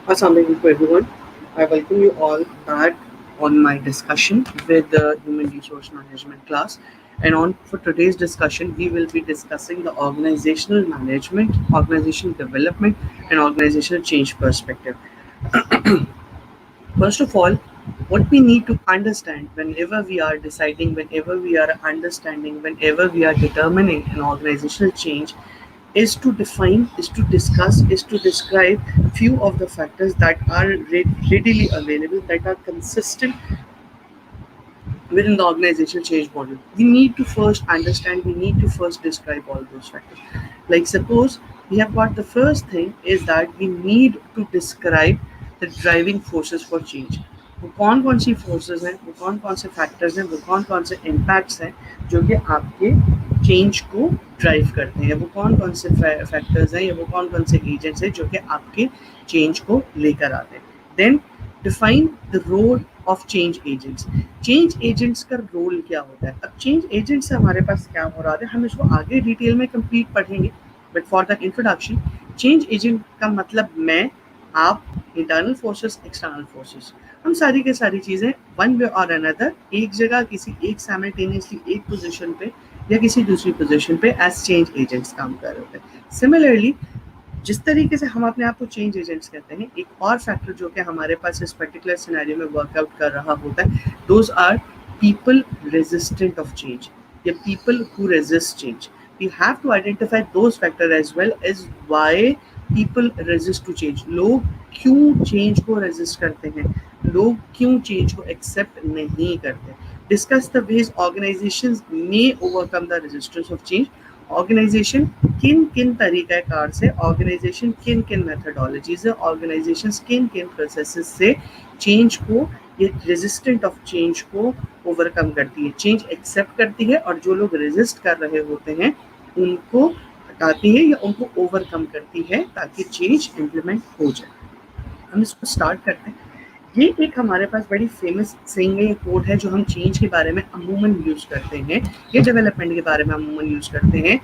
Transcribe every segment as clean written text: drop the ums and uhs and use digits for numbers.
Assalamualaikum to everyone. I welcome you all back on my discussion with the Human Resource Management class. And on for today's discussion, we will be discussing the organizational management, organizational development, and organizational change perspective. First of all, what we need to understand whenever we are deciding, whenever we are understanding, whenever we are determining an organizational change is to define, is to discuss, is to describe few of the factors that are readily available, that are consistent within the organizational change model. We need to first understand, we need to first describe all those factors. Like suppose we have got the first thing is that we need to describe the driving forces for change. वो कौन सी forces हैं, वो कौन से factors हैं, वो कौन से इम्पैक्ट्स हैं जो कि आपके चेंज को ड्राइव करते हैं, वो कौन से फैक्टर्स हैं या वो कौन से एजेंट्स हैं जो कि आपके चेंज को लेकर आते हैं. Then define the role of change agents. Change agents का रोल क्या होता है. अब चेंज एजेंट से हमारे पास क्या हो रहा है, हम इसको आगे डिटेल में कंप्लीट पढ़ेंगे, but for the introduction, change agent का मतलब मैं, आप, इंटरनल फोर्सेस, एक्सटर्नल फोर्सेस, हम सारी के सारी चीज़ें वन वे और अनदर एक जगह किसी एक साइमल्टेनियसली एक पोजीशन पे या किसी दूसरी पोजीशन पे एज चेंज एजेंट्स काम कर रहे होते हैं. सिमिलरली जिस तरीके से हम अपने आप को चेंज एजेंट्स कहते हैं, एक और फैक्टर जो कि हमारे पास इस पर्टिकुलर सिनेरियो में वर्कआउट कर रहा होता है, those are people resistant of change या people who resist change. We have to identify those factor as well as why people resist to change. लोग क्यों चेंज को रेजिस्ट करते हैं, लोग क्यों चेंज को एक्सेप्ट नहीं करते. Discuss the ways organisations may overcome the resistance of change. Organisation किन किन तरीक़ाकार से, ऑर्गेनाइजेशन किन किन मेथडोलॉजी से, ऑर्गेनाइजेशन किन किन प्रोसेसेस से चेंज को, ये रेजिस्टेंट ऑफ चेंज को ओवरकम करती है, चेंज एक्सेप्ट करती है, और जो लोग रेजिस्ट कर रहे होते हैं उनको हटाती है या उनको ओवरकम करती है ताकि चेंज इम्प्लीमेंट हो जाए. हम इसको स्टार्ट करते हैं. ये एक हमारे पास बड़ी फेमस सेइंग है, कोड है जो हम चेंज के बारे में अमूमन यूज़ करते हैं, ये डेवलपमेंट के बारे में अमूमन यूज़ करते हैं.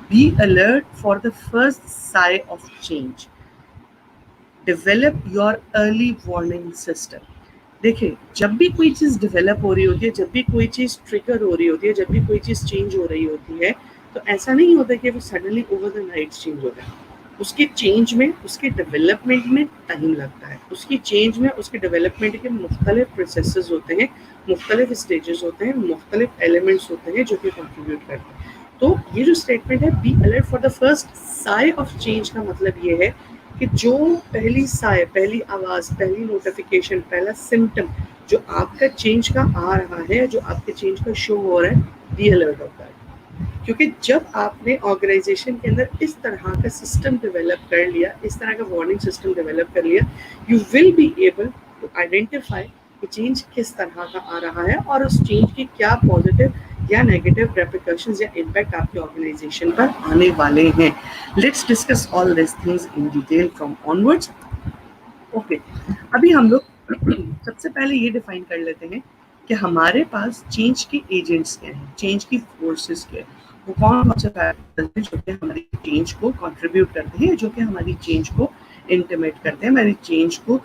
Be alert for the first sign of change, develop your early warning system. देखिए, जब भी कोई चीज़ डेवलप हो रही होती है, जब भी कोई चीज़ ट्रिगर हो रही होती है, जब भी कोई चीज़ चेंज हो रही होती है, तो ऐसा नहीं होता कि वो suddenly over the night change होता है. उसके चेंज में, उसके डेवलपमेंट में टाइम लगता है. उसकी चेंज में, उसके डेवलपमेंट के मुख्तलिफ प्रोसेसेस होते हैं, मुख्तलिफ स्टेजेस होते हैं, मुख्तलिफ एलिमेंट्स होते हैं जो कि कंट्रीब्यूट करते हैं. तो ये जो स्टेटमेंट है, be alert for the first sign of change, का मतलब ये है कि जो पहली साय, पहली आवाज़, पहली नोटिफिकेशन, पहला सिम्टम जो आपका चेंज का आ रहा है, जो आपके चेंज का शो हो रहा है, बी अलर्ट होता है. क्योंकि जब आपने ऑर्गेनाइजेशन के अंदर इस तरह का सिस्टम डेवलप कर लिया, इस तरह का वार्निंग सिस्टम डेवलप कर लिया, you will be able to identify कि चेंज किस तरह का आ रहा है और उस चेंज की क्या पॉजिटिव या नेगेटिव रेपरकशंस या इम्पैक्ट आपके ऑर्गेनाइजेशन पर आने वाले हैं. Let's discuss all this things in detail from onwards. Okay, अभी हम लोग सबसे पहले ये डिफाइन कर लेते हैं कि हमारे पास चेंज के एजेंट्स क्या हैं, चेंज की फोर्सेस क्या है, वो कौन से फैक्टर्स हैं जो कि हमारी चेंज को कंट्रीब्यूट करते हैं, जो कि हमारी चेंज को इंटिमेट करते हैं, हमारी चेंज को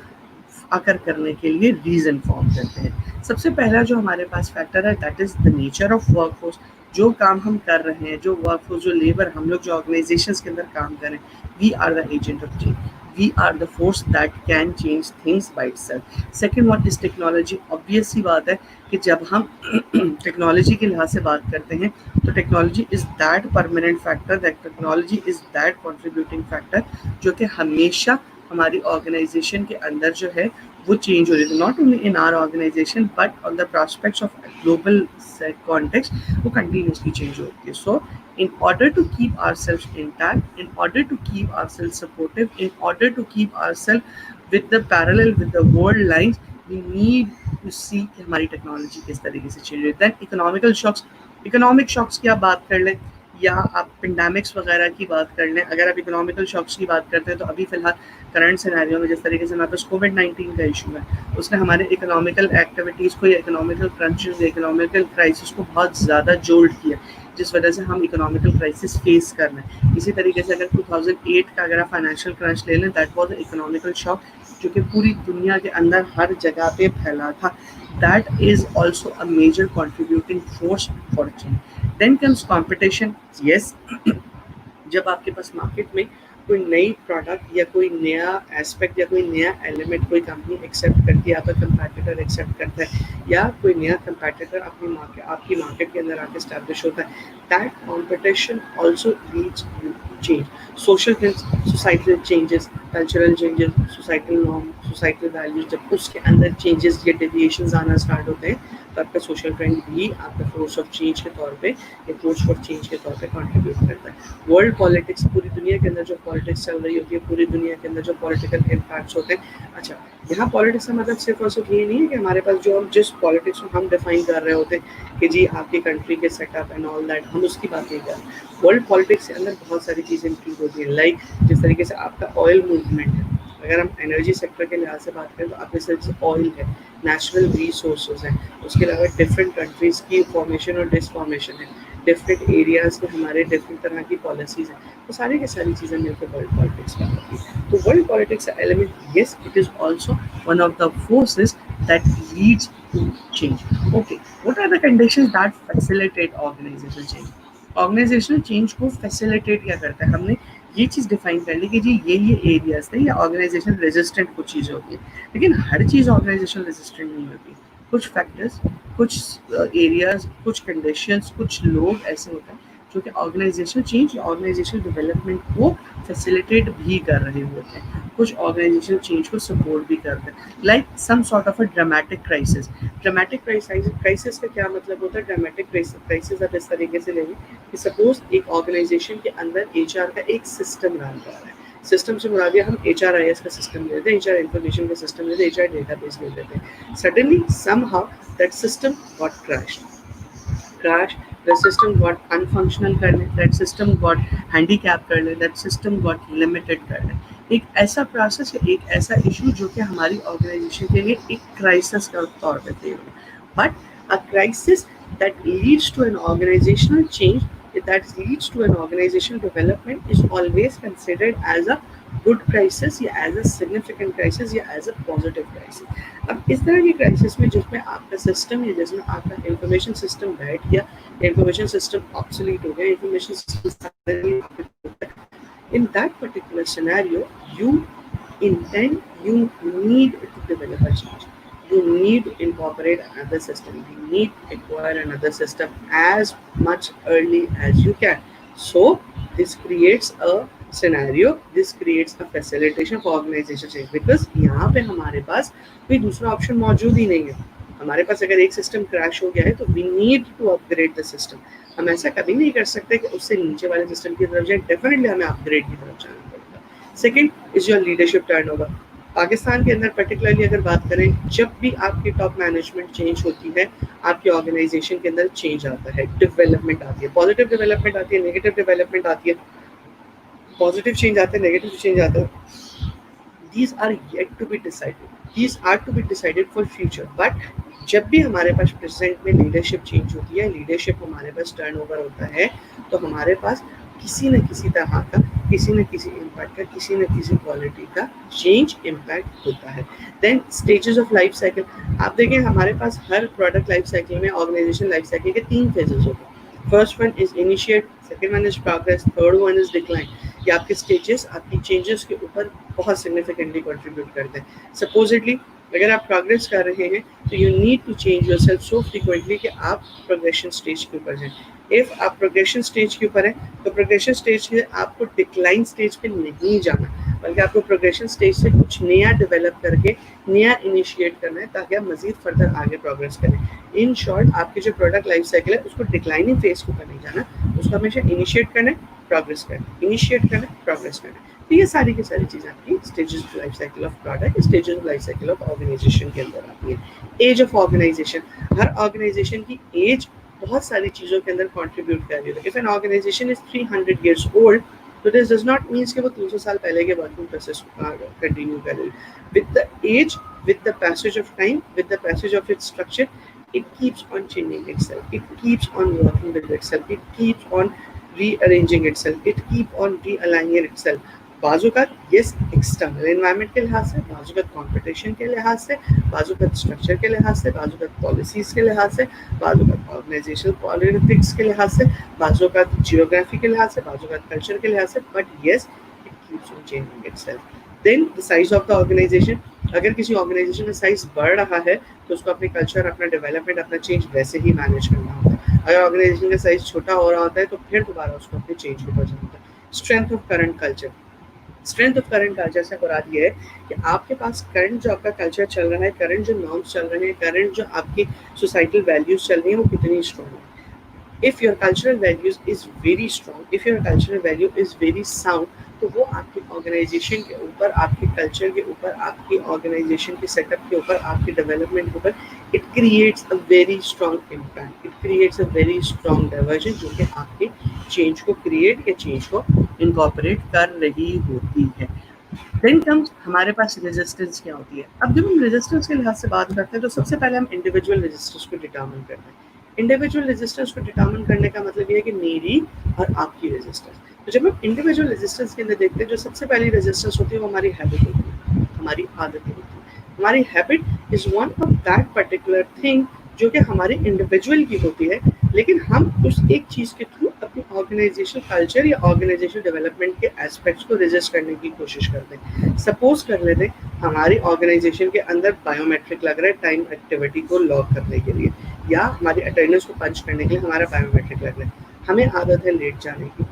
आकर करने के लिए रीज़न फॉर्म करते हैं. सबसे पहला जो हमारे पास फैक्टर है, that is the nature of workforce. जो काम हम कर रहे हैं, जो वर्कफोर्स, जो लेबर हम लोग जो ऑर्गेनाइजेशंस के अंदर काम कर रहे हैं, we are the agent of change. We are the force that can change things by itself. Second one is technology. Obvious सी बात है कि जब हम टेक्नोलॉजी के लिहाज से बात करते हैं तो technology is that permanent factor, that technology is that contributing factor जो कि हमेशा हमारी ऑर्गेनाइजेशन के अंदर जो है वो चेंज हो रही है. Not only in our organisation but on the prospects of global context वो कंटिन्यूसली चेंज होती है. सो in order to keep ourselves intact, in order to keep ourselves supportive, in order to keep ourselves with the parallel with the world lines, we need to see कि हमारी technology किस तरीके से चल रही है. Then economical shocks, economic shocks की आप बात कर लें या आप पेंडेमिक्स वगैरह की बात कर लें. अगर आप इकोनॉमिकल शॉक्स की बात करते हैं तो अभी फ़िलहाल करंट सिनेरियो में जिस तरीके से हमारे पास कोविड-19 का इशू है, उसने हमारे इकोनॉमिकल एक्टिविटीज़ को या इकोनॉमिकल क्रंचेस, इकोनॉमिकल क्राइसिस को बहुत ज़्यादा जोल्ड किया, जिस वजह से हम इकोनॉमिकल क्राइसिस फेस कर रहे हैं. इसी तरीके से अगर 2008 का अगर आप फाइनेंशियल क्रंच ले लें, दैट वाज इकोनॉमिकल शॉक जो कि पूरी दुनिया के अंदर हर जगह पे फैला था, that is also a major contributing force for change. Then comes competition. Yes, जब आपके पास मार्केट में कोई नई प्रोडक्ट या कोई नया एस्पेक्ट या कोई नया एलिमेंट कोई कंपनी एक्सेप्ट करती है, आपका कंपैटिटर एक्सेप्ट करता है, या कोई नया कंपैटिटर अपनी मार्केट आपकी मार्केट के अंदर आके स्टैब्लिश होता है, that competition also leads you change. Social societal changes, cultural changes, societal norm, societal values, जब उसके अंदर चेंजेस या डेविएशंस आना स्टार्ट होते हैं, तो आपका सोशल ट्रेंड भी आपका फोर्स ऑफ चेंज के तौर पे या फोर्स फॉर चेंज के तौर पे कंट्रीब्यूट करता है. वर्ल्ड पॉलिटिक्स, पूरी दुनिया के अंदर जो पॉलिटिक्स चल रही होती है, पूरी दुनिया के अंदर जो पॉलिटिकल इम्पैक्ट्स होते हैं. अच्छा, यहाँ पॉलिटिक्स का मतलब सिर्फ और सिर्फ ये नहीं है कि हमारे पास जो हम जिस पॉलिटिक्स को हम डिफाइन कर रहे होते हैं कि जी आपकी कंट्री के सेटअप एंड ऑल दैट, हम उसकी बात नहीं कर रहे. वर्ल्ड पॉलिटिक्स के अंदर बहुत सारी चीज़ें इंक्लूड होती हैं. लाइक जिस तरीके से आपका ऑयल मूवमेंट है, अगर हम एनर्जी सेक्टर के लिहाज से बात करें तो आपके सिर्फ ऑयल है, नेचुरल रिसोर्सेज हैं, उसके अलावा डिफरेंट कंट्रीज़ की फॉर्मेशन और डिसफॉर्मेशन है, डिफरेंट एरियाज़ के हमारे डिफरेंट तरह की पॉलिसीज़ हैं, तो सारी की सारी चीज़ें मिलकर वर्ल्ड पॉलिटिक्स का होती है. तो वर्ल्ड पॉलिटिक्स का element, yes, it is also one of the forces that leads to change. Okay, what are the conditions that facilitate organisational change? Organisational change को फैसिलिटेट क्या करता है? हमने ये चीज़ डिफाइन कर ली कि जी ये एरियाज थे, या ऑर्गेनाइजेशन रेजिस्टेंट कुछ चीज़ें होती है, लेकिन हर चीज़ ऑर्गेनाइजेशन रेजिस्टेंट नहीं होती. कुछ फैक्टर्स, कुछ एरियाज, कुछ कंडीशंस, कुछ लोग ऐसे होते हैं जो कि ऑर्गेनाइजेशन चेंज या ऑर्गेनाइजेशन डेवलपमेंट को फैसिलिटेट भी कर रहे होते हैं, कुछ ऑर्गेनाइजेशन चेंज को सपोर्ट भी करते हैं. Like some sort of a dramatic crisis. Dramatic crisis का क्या मतलब होता है? ड्रामेटिक क्राइसिस आप इस तरीके से लेंगे कि सपोज एक ऑर्गेनाइजेशन के अंदर एचआर का एक सिस्टम रन कर रहा है. सिस्टम से मुराद हम HRIS का सिस्टम ले लेते हैं, HR इन्फॉर्मेशन का सिस्टम लेते हैं, HR डेटाबेस ले लेते हैं. Suddenly somehow that system got crash, the system got unfunctional कर ले, that system got handicap कर ले, that system got limited कर ले. एक ऐसा प्रोसेस या एक ऐसा इशू जो कि हमारी ऑर्गेनाइजेशन के लिए एक क्राइसिस का तौर पे थे. But a crisis that leads to an organizational change, that leads to an organizational development, is always considered as a good crisis या as a significant crisis या as a positive crisis. अब इस तरह की क्राइसिस में जिसमें आपका system या जिसमें आपका इंफॉर्मेशन सिस्टम बैठ गया, इंफॉर्मेशन सिस्टम ऑब्सोलीट हो गया, information system, in that particular scenario you need to develop a change. You need to incorporate another system. You need to acquire another system as much early as you can. So this creates a scenario, this creates a facilitation for organization change, because यहाँ पे हमारे पास कोई दूसरा option मौजूद ही नहीं है. हमारे पास अगर एक सिस्टम क्रैश हो गया है तो we need to upgrade the system. हम ऐसा कभी नहीं कर सकते कि उससे नीचे वाले सिस्टम की तरफ जाए. डेफिनेटली हमें अपग्रेड की तरफ जाना पड़ेगा. Second is your leadership turnover. Pakistan के अंदर पर्टिकुलरली अगर बात करें, जब भी आपकी टॉप मैनेजमेंट चेंज होती है, आपकी ऑर्गेनाइजेशन के अंदर चेंज आता है, डेवलपमेंट आती है, पॉजिटिव डेवलपमेंट आती है, नेगेटिव डेवलपमेंट आती है, पॉजिटिव चेंज आता है, नेगेटिव चेंज आता है. These are yet to be decided. These are to be decided for future. But जब भी हमारे पास प्रेजेंट में लीडरशिप चेंज होती है, लीडरशिप हमारे पास टर्नओवर होता है, तो हमारे पास किसी न किसी तरह का, किसी न किसी इम्पैक्ट का, किसी न किसी क्वालिटी का चेंज इम्पैक्ट होता है. Then stages of life cycle. आप देखें हमारे पास हर प्रोडक्ट लाइफ साइकिल में, ऑर्गेनाइजेशन लाइफ साइकिल के 3 फेजेस होते हैं. First one is initiate, second one is progress, third one is decline. ये आपके स्टेजेस आपकी चेंजेस के ऊपर बहुत सिग्निफिकेंटली कंट्रीब्यूट करते हैं. सपोजिटली अगर आप प्रोग्रेस कर रहे हैं तो you need to change yourself so frequently कि आप प्रोग्रेशन स्टेज के ऊपर जाएं. इफ़ आप प्रोग्रेशन स्टेज के ऊपर हैं तो प्रोग्रेशन स्टेज से आपको डिक्लाइन स्टेज पे नहीं जाना, बल्कि आपको प्रोग्रेशन स्टेज से कुछ नया डेवलप करके नया इनिशिएट करना है, ताकि आप मजीद फर्दर आगे प्रोग्रेस करें. इन शॉर्ट, आपकी जो प्रोडक्ट लाइफ साइकिल है उसको डिक्लाइनिंग फेज के ऊपर नहीं जाना, उसको हमेशा इनिशिएट करना है, प्रोग्रेस करना, इनिशिएट करना, प्रोग्रेस करना. तो ये सारी की सारी चीज़ें आपकी stages of life cycle of product, stages of life cycle of organisation के अंदर आती है. Age of organisation. हर ऑर्गेनाइजेशन की एज बहुत सारी चीज़ों के अंदर कंट्रीब्यूट कर रही है. If an organisation is 300 years old, तो दिस डज नॉट मीन्स कि वो 300 साल पहले के वर्किंग प्रोसेस कंटिन्यू कर रही है. With the age, with the passage of time, with the passage of its structure, it keeps on changing itself, it keeps on working with itself, it keeps on rearranging itself, it keeps on realigning itself. बाजूकात यस external environment के लिहाज से, बाजूकात competition के लिहाज से, बाजूकात structure के लिहाज से, बाजूकात पॉलिसीज के लिहाज से, बाजूकात ऑर्गेनाइजेशनल पॉलिटिक्स के लिहाज से, बाजूकात जियोग्राफी के लिहाज से, बाजूकात कल्चर के लिहाज से, but yes it keeps on changing itself. Then the size of the organisation, अगर किसी ऑर्गेनाइजेशन का साइज बढ़ रहा है तो उसको अपने कल्चर, अपना डेवलपमेंट, अपना चेंज वैसे ही मैनेज करना होता है। अगर ऑर्गेनाइजेशन का साइज छोटा हो रहा होता है तो फिर दोबारा उसको अपने चेंज के ऊपर जाना होता है। Strength of current culture, strength of current culture से मुराद ये है कि आपके पास करंट जो आपका कल्चर चल रहा है, करंट जो नॉर्म्स चल रहे हैं, करंट जो आपकी सोसाइटल वैल्यूज चल रही हैं वो कितनी स्ट्रॉन्ग है। if your cultural values is very strong, if your cultural value is very sound, तो वो आपके ऑर्गेनाइजेशन के ऊपर, आपके कल्चर के ऊपर, आपकी ऑर्गेनाइजेशन के सेटअप के ऊपर, आपके डेवलपमेंट के ऊपर it creates a very strong impact, it creates a very strong diversion जो कि आपके चेंज को क्रिएट या चेंज को इनकॉर्पोरेट कर रही होती है। देन कम्स हमारे पास रेजिस्टेंस क्या होती है। अब जब हम रेजिस्टेंस के लिहाज से बात करते हैं तो सबसे पहले हम इंडिविजुअल रेजिस्टेंस को डिटर्मिन करते हैं। इंडिविजुअल रेजिस्टेंस को डिटर्मिन करने का मतलब ये है कि मेरी और आपकी रेजिस्टेंस। तो जब हम इंडिविजुअल रेजिस्टेंस के अंदर देखते हैं, जो सबसे पहली रेजिस्टेंस होती है वो हमारी हैबिट होती है, हमारी आदतें होती है। हमारी habit is one of that particular thing जो कि हमारे इंडिविजुअल की होती है, लेकिन हम उस एक चीज़ के थ्रू अपनी ऑर्गेनाइजेशन कल्चर या ऑर्गेनाइजेशन डेवलपमेंट के एस्पेक्ट्स को रजिस्ट करने की कोशिश करते हैं। सपोज कर लेते हैं हमारी ऑर्गेनाइजेशन के अंदर बायोमेट्रिक लग रहा है टाइम एक्टिविटी को लॉग करने के लिए, या हमारी अटेंडेंस को पंच करने के लिए हमारा बायोमेट्रिक लग रहा है, हमें आदत है लेट जाने की।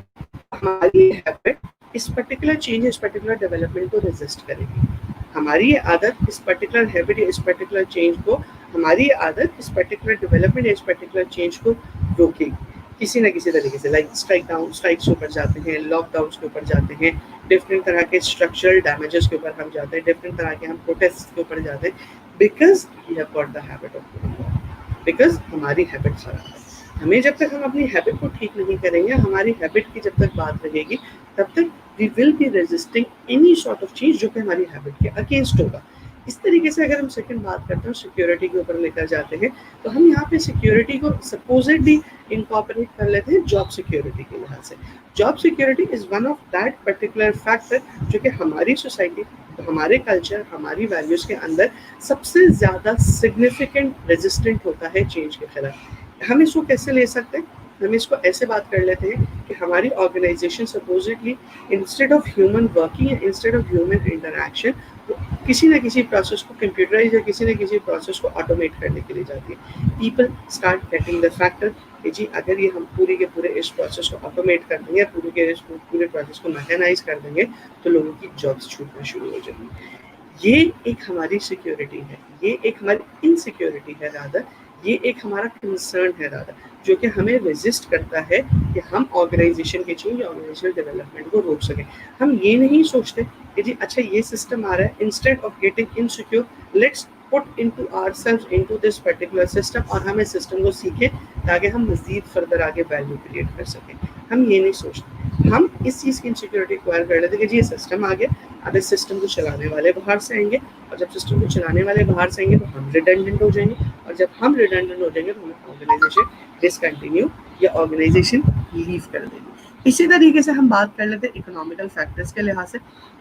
हमारी हैबिट इस पर्टिकुलर चेंज, इस पर्टिकुलर डेवलपमेंट को रेजिस्ट करेगी। हमारी ये आदत इस पर्टिकुलर हैबिट या इस पर्टिकुलर चेंज को, हमारी आदत इस पर्टिकुलर डेवलपमेंट या इस पर्टिकुलर चेंज को रोकेगी किसी न किसी तरीके से। लाइक स्ट्राइक्स के ऊपर जाते हैं, लॉकडाउन के ऊपर जाते हैं, डिफरेंट तरह के स्ट्रक्चरल डैमेजेस के ऊपर हम जाते हैं, डिफरेंट तरह के हम प्रोटेस्ट के ऊपर जाते हैं, because we have got the habit of doing that, because हमारी हैबिट खराब है। हमें जब तक हम अपनी हैबिट को ठीक नहीं करेंगे, हमारी हैबिट की जब तक बात रहेगी, तब तक we will be resisting any sort of चीज जो कि हमारी हैबिट के अगेंस्ट होगा। इस तरीके से अगर हम सेकंड बात करते हैं, सिक्योरिटी के ऊपर लेकर जाते हैं, तो हम यहाँ पे सिक्योरिटी को सपोजिटली इनकॉर्पोरेट कर लेते हैं जॉब सिक्योरिटी के लिहाज से। Job security is one of that particular factor जो कि हमारी सोसाइटी, हमारे कल्चर, हमारी वैल्यूज के अंदर सबसे ज्यादा सिग्निफिकेंट रेजिस्टेंट होता है चेंज के खिलाफ। हम इसको कैसे ले सकते हैं? हम इसको ऐसे बात कर लेते हैं कि हमारी organisation supposedly instead of human working, instead of human interaction, तो किसी न किसी प्रोसेस को कंप्यूटराइज या किसी न किसी प्रोसेस को ऑटोमेट करने के लिए जाती है। People start getting the factor कि जी अगर ये हम पूरे के पूरे इस प्रोसेस को ऑटोमेट कर देंगे, पूरे प्रोसेस को मैकेनाइज कर देंगे, तो लोगों की जॉब्स छूटना शुरू हो जाएंगी। ये एक हमारी सिक्योरिटी है, ये एक हमारी इनसिक्योरिटी है रादर, ये एक हमारा कंसर्न है रादर, जो कि हमें रेजिस्ट करता है कि हम ऑर्गेनाइजेशन के चेंज, ऑर्गेनाइजेशनल डेवलपमेंट को रोक सकें। हम ये नहीं सोचते कि जी अच्छा ये सिस्टम आ रहा है, instead of getting insecure let's put into ourselves into this particular system, और हम इस सिस्टम को सीखें ताकि हम मजीद फर्दर आगे वैल्यू क्रिएट कर सकें। हम ये नहीं सोचते, हम इस चीज़ की इनसिक्योरिटी एक्वायर कर लेते कि जी ये सिस्टम आ गया, अब इस सिस्टम को चलाने वाले बाहर से आएंगे, और जब सिस्टम को चलाने वाले बाहर से आएंगे तो हम रिडंडेंट हो जाएंगे, और जब हम रिडंडेंट हो जाएंगे तो हमें ऑर्गेनाइजेशन डिसकंटिन्यू या ऑर्गेनाइजेशन लीव कर देगी। इसी तरीके से हम बात कर लेते हैं इकोनॉमिकल फैक्टर्स के लिहाज से।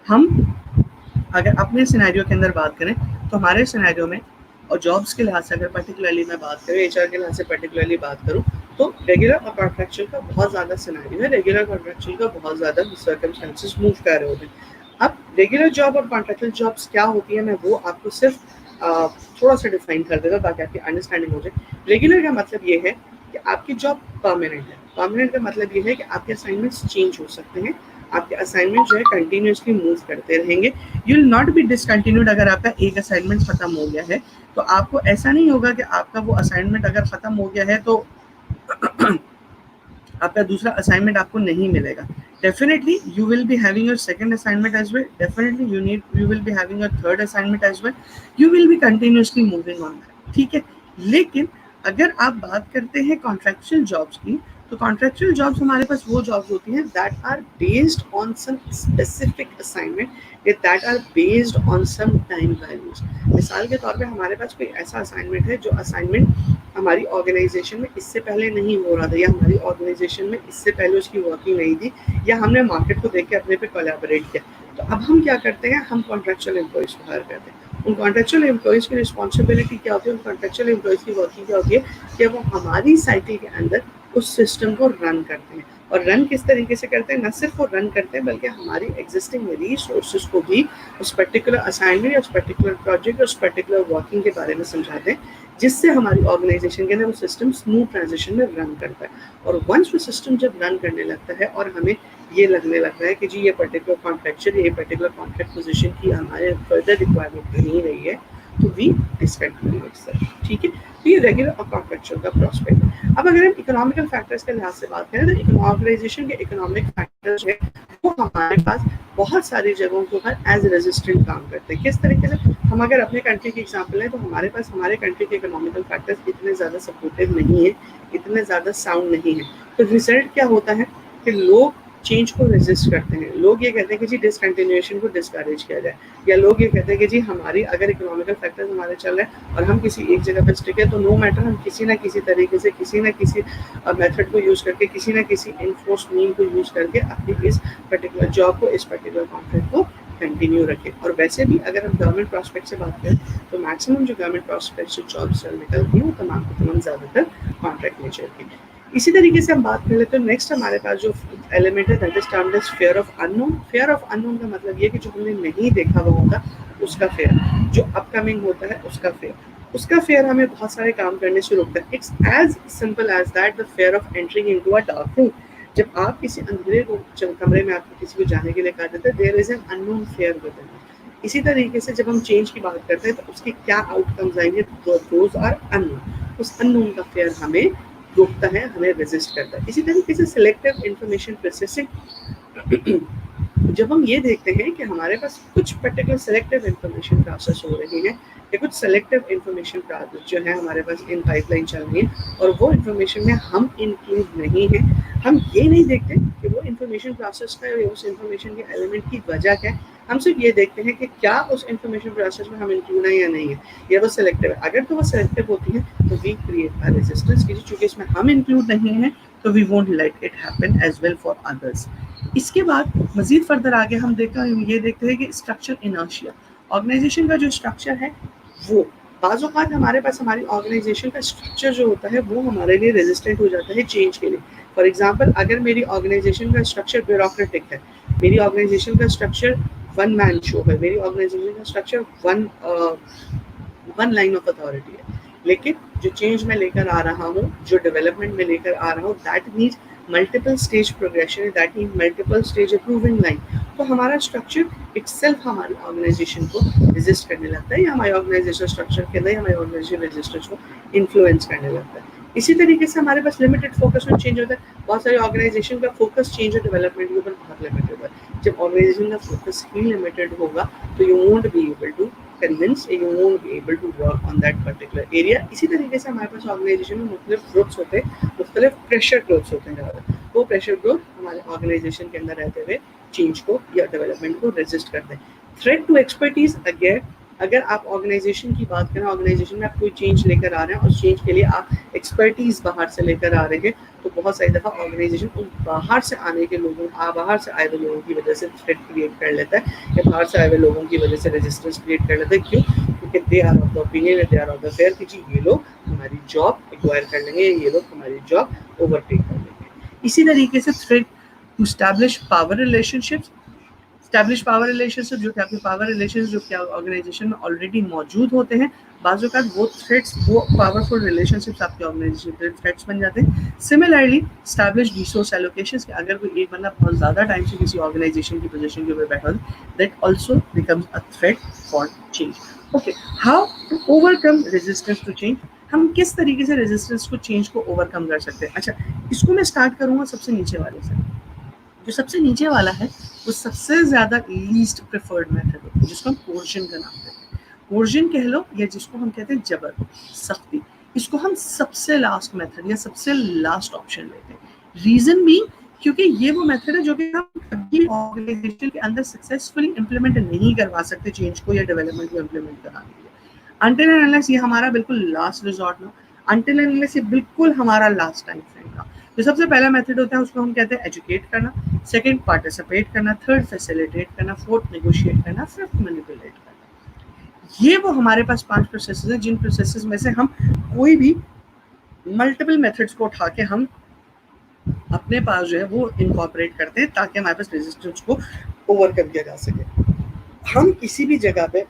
हम अगर अपने सिनेरियो के अंदर बात करें तो हमारे सिनेरियो में, और जॉब्स के लिहाज से अगर पर्टिकुलरली मैं बात करूँ, एचआर के लिहाज से पर्टिकुलरली बात करूँ, तो रेगुलर और कॉन्ट्रैक्चुअल का बहुत ज़्यादा सिनेरियो है, रेगुलर कॉन्ट्रैक्चुअल का बहुत ज़्यादा सर्कमस्टेंसेस मूव कर रहे होते हैं। अब रेगुलर जॉब और कॉन्ट्रैक्चुअल जॉब्स क्या होती है, मैं वो आपको सिर्फ थोड़ा सा डिफाइन कर देता हूँ ताकि आपकी अंडरस्टैंडिंग हो जाए। रेगुलर का मतलब ये है कि आपकी जॉब परमानेंट है। परमानेंट का मतलब ये है कि आपके असाइनमेंट्स चेंज हो सकते हैं, आपके असाइनमेंट जो है कंटिन्यूसली मूव करते रहेंगे। You will not be discontinued. अगर आपका एक असाइनमेंट खत्म हो गया है तो आपको ऐसा नहीं होगा कि आपका वो असाइनमेंट अगर खत्म हो गया है तो आपका दूसरा असाइनमेंट आपको नहीं मिलेगा। Definitely you will be having your second assignment as well, definitely you will be having your third assignment as well, you will be continuously moving on that, ठीक है। लेकिन अगर आप बात करते हैं कॉन्ट्रैक्चुअल जॉब्स की, तो कॉन्ट्रैक्चुअल जॉब्स हमारे पास वो जॉब्स होती हैं that are based on some specific assignment, that are based on some time values. मिसाल के तौर पे हमारे पास कोई ऐसा असाइनमेंट है जो असाइनमेंट हमारी ऑर्गेनाइजेशन में इससे पहले नहीं हो रहा था, या हमारी ऑर्गेनाइजेशन में इससे पहले उसकी वर्किंग नहीं थी, या हमने मार्केट को देख के अपने पे कोलैबोरेट किया। तो अब हम क्या करते हैं, हम कॉन्ट्रेक्चुअल एम्प्लॉयज़ को हायर करते हैं। उन कॉन्ट्रेक्चुअल एम्प्लॉयज़ की रिस्पॉन्सिबिलिटी क्या होती है, उन कॉन्ट्रेक्चुअल एम्प्लॉयज़ की वर्किंग क्या होती है कि वो हमारी साइकिल के अंदर उस सिस्टम को रन करते हैं। और रन किस तरीके से करते हैं, न सिर्फ वो रन करते हैं बल्कि हमारी एग्जिस्टिंग रिसोर्सेज को भी उस पर्टिकुलर असाइनमेंट, उस पर्टिकुलर प्रोजेक्ट, उस पर्टिकुलर वर्किंग के बारे में समझाते हैं, जिससे हमारी ऑर्गेनाइजेशन के अंदर वो सिस्टम स्मूथ ट्रांजिशन में रन करता है। और वंस वो सिस्टम जब रन करने लगता है और हमें ये लगने लगता है कि जी ये पर्टिकुलर कॉन्ट्रैक्चर, ये पर्टिकुलर कॉन्ट्रैक्ट पोजीशन की हमारे फर्दर रिक्वायरमेंट नहीं रही है, तो वी डिसकंटिन्यू इट सर। ठीक है, तो ये रेगुलर और कॉन्ट्रैक्चुअल का प्रोस्पेक्ट है। अब अगर हम इकोनॉमिकल फैक्टर्स के लिहाज से बात करें तो ऑर्गेनाइजेशन के इकोनॉमिक फैक्टर्स है वो हमारे पास बहुत सारी जगहों के ऊपर एज रेजिस्टेंट काम करते हैं। किस तरीके से, हम अगर अपने कंट्री की एग्जांपल लें तो हमारे पास हमारे कंट्री के इकोनॉमिकल फैक्टर्स इतने ज़्यादा सपोर्टिव नहीं है, इतने ज़्यादा साउंड नहीं है। तो रिजल्ट क्या होता है कि लोग चेंज को रेजिस्ट करते हैं। लोग ये कहते हैं कि जी डिसकंटिन्यूएशन को डिस्करेज किया जाए, या लोग ये कहते हैं कि जी हमारी अगर इकोनॉमिकल फैक्टर्स हमारे चल रहे हैं और हम किसी एक जगह पर स्टिक है, तो नो मैटर हम किसी ना किसी तरीके से, किसी ना किसी मेथड को यूज़ करके, किसी ना किसी इन्फोर्स मीन को यूज़ करके अपनी इस पर्टिकुलर जॉब को, इस पर्टिकुलर कॉन्ट्रैक्ट को कंटिन्यू रखें। और वैसे भी अगर हम गवर्नमेंट प्रॉस्पेक्ट से बात करें तो मैक्सिमम जो गवर्नमेंट प्रॉस्पेक्ट से जॉब्स निकलती हैं वो तमाम ज़्यादातर कॉन्ट्रैक्ट नेचर की। इसी तरीके से हम बात कर लेते हैं, नेक्स्ट हमारे पास जो एलिमेंट है that is termed as fear of unknown. Fear of unknown का मतलब ये कि जो हमने नहीं देखा हुआ होगा उसका फेयर, जो अपकमिंग होता है उसका फेयर, उसका फेयर हमें बहुत सारे काम करने से रोकता है। It's as simple as that the fear of entering into a dark room. जब आप किसी अंधेरे कमरे में आपको किसी को जाने के लिए कहा जाता है, there is an unknown fear within. इसी तरीके से जब हम चेंज की बात करते हैं तो उसके क्या आउटकम्स आएंगे, दोज आर अननोन। उस अननोन का फेयर हमें रोकता है, हमें रेजिस्ट करता है। इसी तरीके से सिलेक्टिव इंफॉर्मेशन प्रोसेसिंग, जब हम ये देखते हैं कि हमारे पास कुछ पर्टिकुलर सेलेक्टिव इंफॉर्मेशन प्रोसेस हो रही है या कुछ सेलेक्टिव इंफॉर्मेशन जो है हमारे पास इन पाइपलाइन चल रही है और वो इंफॉर्मेशन में हम इंक्लूड नहीं है, हम ये नहीं देखते कि वो इंफॉर्मेशन प्रोसेस का या उस इंफॉर्मेशन के एलिमेंट की वजह क्या है, हम सिर्फ ये देखते हैं कि क्या उस इंफॉर्मेशन प्रोसेस में हम इंक्लूड है या नहीं है, या वो सेलेक्टिव है। अगर तो वो सेलेक्टिव होती है तो वी क्रिएट अ रेजिस्टेंस, क्योंकि इसमें हम इंक्लूड नहीं है तो we won't let it happen as well for others. इसके बाद मजीद फर्दर आगे हम ये देखते हैं कि स्ट्रक्चर इनर्शिया, ऑर्गेनाइजेशन का जो स्ट्रक्चर है वो बाज़ औक़ात हमारे पास हमारी ऑर्गेनाइजेशन का स्ट्रक्चर जो होता है वो हमारे लिए रेजिस्टेंट हो जाता है चेंज के लिए। फॉर एग्जांपल, अगर मेरी ऑर्गेनाइजेशन का स्ट्रक्चर ब्यूरोक्रेटिक है, मेरी ऑर्गेनाइजेशन का स्ट्रक्चर वन मैन शो है, मेरी ऑर्गेनाइजेशन का structure one line of authority है, लेकिन जो चेंज मैं लेकर आ रहा हूँ, जो डेवलपमेंट में लेकर आ रहा हूँ, that means multiple stage progression, that means multiple stage approving line. तो हमारा स्ट्रक्चर इटसेल्फ हमारी ऑर्गेनाइजेशन को रेजिस्ट करने लगता है, या हमारे ऑर्गेनाइजेशन स्ट्रक्चर के अंदर हमारे ऑर्गेनाइजेशन रेजिस्टेंस को इन्फ्लुएंस करने लगता है। इसी तरीके से हमारे पास लिमिटेड फोकस में चेंज होता है। बहुत सारी ऑर्गेनाइजेशन का फोकस चेंज और डेवलपमेंट के ऊपर बहुत लिमिटेड होता है। जब ऑर्गेनाइजेशन का फोकस ही लिमिटेड होगा तो you won't be able to convince, you won't be able to work on that particular area. इसी तरीके से हमारे पास ऑर्गेनाइजेशन में मुख्तलिफ ग्रुप्स होते हैं, मुख्तलिफ प्रेशर ग्रुप्स होते हैं ज़्यादा। वो प्रेशर ग्रुप हमारे ऑर्गेनाइजेशन के अंदर रहते हुए चेंज को या डेवलपमेंट को रेजिस्ट करते हैं। थ्रेट टू एक्सपर्टीज, अगर आप ऑर्गेनाइजेशन की बात करें, ऑर्गेनाइजेशन में आप कोई चेंज लेकर आ रहे हैं और चेंज के लिए आप एक्सपर्टीज बाहर से लेकर आ रहे हैं, तो बहुत सारी दफ़ा ऑर्गेनाइजेशन उन बाहर से आने के लोगों, बाहर से आए हुए लोगों की वजह से थ्रेट क्रिएट कर लेता है, या बाहर से आए हुए लोगों की वजह से रेजिस्टेंस क्रिएट कर लेता है। क्यों? क्योंकि they are of the opinion, they are of the fear कि जी ये लोग हमारी जॉब एक्वायर कर लेंगे, ये लोग हमारी जॉब ओवरटेक कर लेंगे। इसी तरीके से threat to establish power relationships, जो कि आपके पावर रिलेशंस जो क्या ऑर्गेनाइजेशन में ऑलरेडी मौजूद होते हैं, बाज़ औक़ात वो थ्रेट्स, वो पावरफुल रिलेशनशिप्स आपके ऑर्गेनाइजेशन के थ्रेट्स बन जाते हैं। सिमिलरली स्टैब्लिश रिसोर्स एलोकेशंस, कि अगर कोई एक बंदा बहुत ज़्यादा टाइम से किसी ऑर्गेनाइजेशन की पोजीशन के ऊपर बैठा हो, that also becomes a threat for change. Okay, how to overcome resistance to change, हम किस तरीके से रेजिस्टेंस को चेंज को ओवरकम कर सकते हैं। अच्छा, इसको मैं स्टार्ट करूँगा सबसे नीचे वाले से। जो सबसे नीचे वाला है वो सबसे ज़्यादा लीस्ट प्रेफर्ड मेथड होता है, जिसको हम कोर्शन का नाम देते हैं। कोर्शन कह लो, या जिसको हम कहते हैं जबर, सख्ती, इसको हम सबसे लास्ट मेथड या सबसे लास्ट ऑप्शन लेते हैं। रीज़न भी क्योंकि ये वो मेथड है जो कि हम कभी ऑर्गेनाइजेशन के अंदर सक्सेसफुली इम्प्लीमेंट नहीं करवा सकते चेंज को या डेवलपमेंट को इम्प्लीमेंट कराने के लिए, अनटिल एंड अनलेस ये हमारा बिल्कुल लास्ट रिजॉर्ट ना। until and unless ये बिल्कुल हमारा लास्ट टाइम फ्रेम था। जो सबसे पहला मेथड होता है उसको हम कहते हैं एजुकेट करना, सेकंड पार्टिसिपेट करना, थर्ड फैसिलिटेट करना, फोर्थ नेगोशिएट करना, फिफ्थ मैनिपुलेट करना। ये वो हमारे पास 5 प्रोसेसेस हैं जिन प्रोसेसेस में से हम कोई भी मल्टीपल मेथड्स को उठा के हम अपने पास जो है वो इनकॉर्पोरेट करते हैं ताकि हमारे पास रेजिस्टेंस को ओवरकम किया जा सके। हम किसी भी जगह पे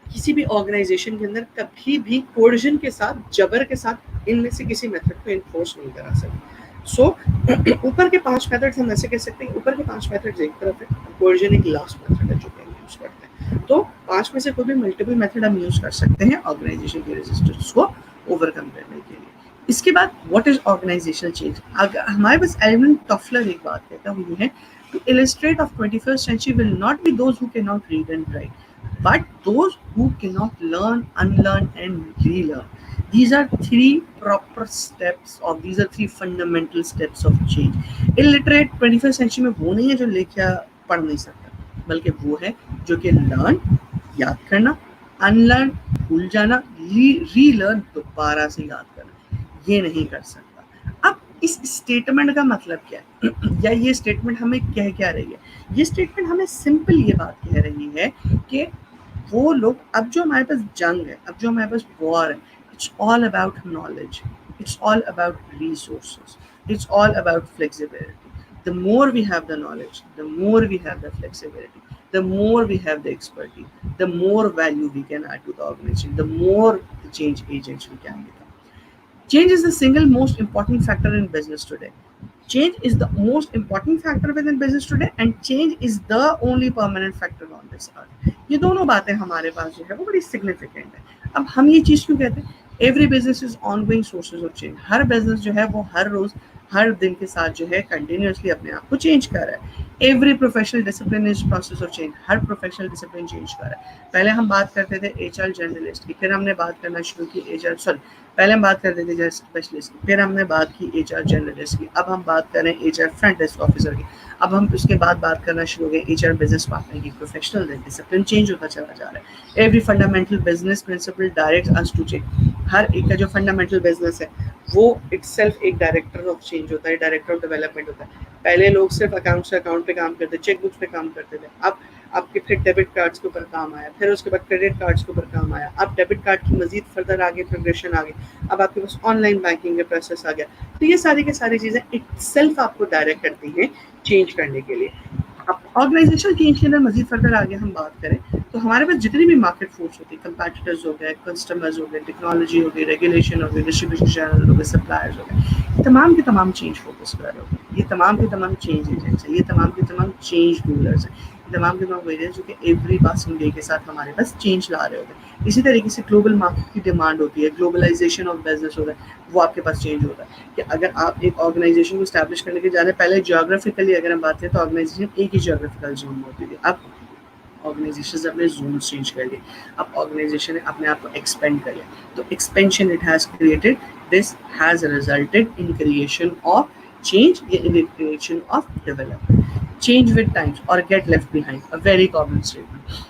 किसी भी ऑर्गेनाइजेशन के अंदर कभी भी कोर्जन के साथ, जबर के साथ इनमें से किसी मेथड को इन्फोर्स नहीं करा सकते। सो ऊपर के 5 मेथड्स हम ऐसे कह सकते हैं, ऊपर के 5 मेथड्स एक तरफ है, कोर्जन एक लास्ट मेथड है जो कि हम यूज करते हैं। तो 5 में से कोई भी मल्टीपल मेथड हम यूज कर सकते हैं ऑर्गेनाइजेशन के रेजिस्टेंस को ओवरकम करने के लिए। इसके बाद व्हाट इज ऑर्गेनाइजेशनल चेंज। अगर हमारे पास एडमंड टफलर एक बात कहता है, वो ये है to illustrate of 21st century will not be those who cannot read and write, but those who cannot learn, unlearn and relearn. These are three proper steps, or these are three fundamental steps of change. Illiterate 21st century में वो नहीं है जो लिखा पढ़ नहीं सकता, बल्कि वो है जो कि लर्न, याद करना, अनलर्न, भूल जाना, रीलर्न, दोबारा से याद करना, ये नहीं कर सकता। अब इस स्टेटमेंट का मतलब क्या है या ये स्टेटमेंट हमें कह क्या रही है? ये स्टेटमेंट हमें सिंपल ये बात कह रही है कि वो लोग, अब जो हमारे पास जंग है, अब जो हमारे पास वॉर है, it's all about knowledge, it's all about resources, it's all about flexibility. The more we have the knowledge, the more we have the flexibility, the more we have the expertise, the more value we can add to the organization, the more the change agents we can become. Change is the single most important factor in business today. Change is the most important factor within business today, and change is the only permanent factor on this earth. ये दोनों बातें हमारे पास जो है वो बड़ी significant है। अब हम ये चीज़ क्यों कहते हैं? Every business is ongoing sources of change. Her business जो है वो हर रोज, हर दिन के साथ जो है कंटिन्यूसली अपने आप को चेंज कर रहा है। Every professional discipline is process of change. Her professional discipline change कर रहा है। पहले हम बात करते थे एचआर जर्नलिस्ट की, फिर हमने बात करना शुरू की पहले हम बात करते थे स्पेशलिस्ट की, फिर हमने बात की एचआर जर्नलिस्ट की, अब हम बात कर रहे हैं एचआर फ्रंट डेस्क ऑफिसर की, अब हम उसके बाद बात करना शुरू हो गए एचआर बिजनेस पार्टनर की। प्रोफेशनल डिसिप्लिन चेंज होता चला जा रहा है। Every fundamental business principle directs us to change. हर एक का जो फंडामेंटल बिजनेस है वो इटसेल्फ एक डायरेक्टर ऑफ चेंज होता है, डायरेक्टर ऑफ डेवलपमेंट होता है। पहले लोग सिर्फ अकाउंट से अकाउंट पे काम करते, चेक बुक्स पे काम करते थे। अब आपके फिर डेबिट कार्ड्स के ऊपर काम आया, फिर उसके बाद क्रेडिट कार्ड्स के ऊपर काम आया, अब डेबिट कार्ड की मजीद फर्दर आगे प्रोग्रेशन आ गई, अब आपके पास ऑनलाइन बैंकिंग का प्रोसेस आ गया। तो ये सारी की सारी चीज़ें इटसेल्फ आपको डायरेक्ट करती हैं चेंज करने के लिए। अब ऑर्गेनाइजेशनल चेंज के अंदर मजीद फर्दर आगे हम बात करें तो हमारे पास जितनी भी मार्केट फोर्स होती है, कंपैटिटर्स हो गए, कस्टमर्स हो गए, टेक्नोलॉजी हो गई, रेगुलेशन हो गई, डिस्ट्रीब्यूशन चैनल हो गए, सप्लायर्स हो गए, तमाम के तमाम चेंज फोकस कर रहे हो। ये तमाम के तमाम चेंज एजेंट्स हैं, ये तमाम के तमाम चेंज रूलर्स हैं, तमाम के तमाम वेरियंस जो कि एवरी पासिंग डे के साथ हमारे पास चेंज ला रहे होते हैं। इसी तरीके से ग्लोबल मार्केट की डिमांड होती है, ग्लोबलाइजेशन ऑफ बिजनेस होता है, वो आपके पास चेंज होता है कि अगर आप एक ऑर्गेनाइजेशन को स्टैब्लिश करने के जा रहे हैं, पहले जियोग्राफिकली अगर हम बात करें तो ऑर्गेनाइजेशन एक ही जियोग्राफिकल जोन में होती थी। अब ऑर्गेनाइजेशन ने अपने जोन चेंज कर लिए, अब ऑर्गेनाइजेशन ने अपने आप को एक्सपेंड कर लिया। तो expansion it has created, this has resulted in creation of change, in the creation of development. Change with times or get left behind, a very common statement.